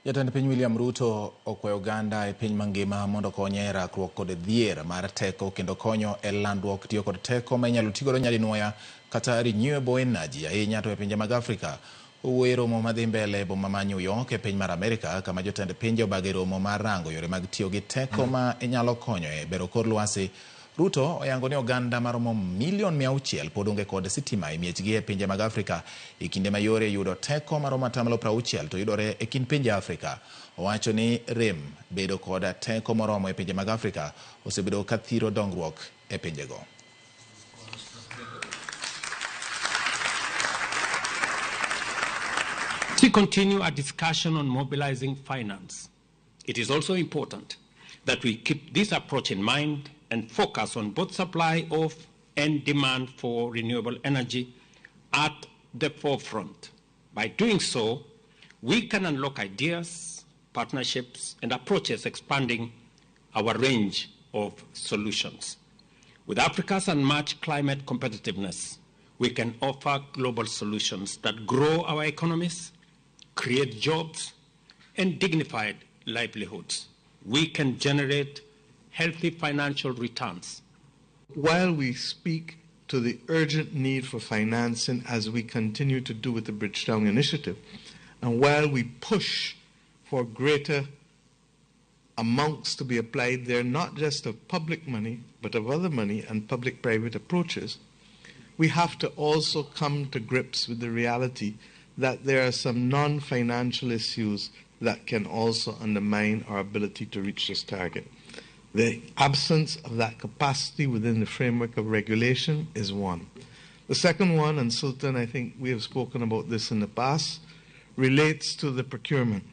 Jatend piny William Ruto okwayo oganda e piny mangima mondo konye e rakruok kod dhier mar teko kendo konyo e landruok tiyo kod teko ma inyalo tigodo nyadinwoya kata renewable energy ahinya to e pinje mag Afrika. Owuoyo e romo madhi mbele e boma ma New York e piny mar Amerika kama jotend pinje obage romo mar rango yore mag tiyo gi teko ma inyalo konyo e bero kor lwasi. Ruto oyango ni oganda maromo milion 600 pod onge kod sitima e miechgi e pinje mag Afrika e kinde ma yore yudo teko maromo 60% to yudore e kind pinje Afrika. Owacho ni rem bedo kod teko moromo e pinje mag Afrika osebedo ka thiro dongruok e pinjego. To continue our discussion on mobilizing finance, it is also important that we keep this approach in mind and focus on both supply of and demand for renewable energy at the forefront. By doing so, we can unlock ideas, partnerships, and approaches expanding our range of solutions. With Africa's unmatched climate competitiveness, we can offer global solutions that grow our economies, create jobs, and dignified livelihoods. We can generate healthy financial returns. While we speak to the urgent need for financing as we continue to do with the Bridgetown Initiative, and while we push for greater amounts to be applied there, not just of public money, but of other money and public-private approaches, we have to also come to grips with the reality that there are some non-financial issues that can also undermine our ability to reach this target. The absence of that capacity within the framework of regulation is one. The second one, and Sultan, I think we have spoken about this in the past, relates to the procurement.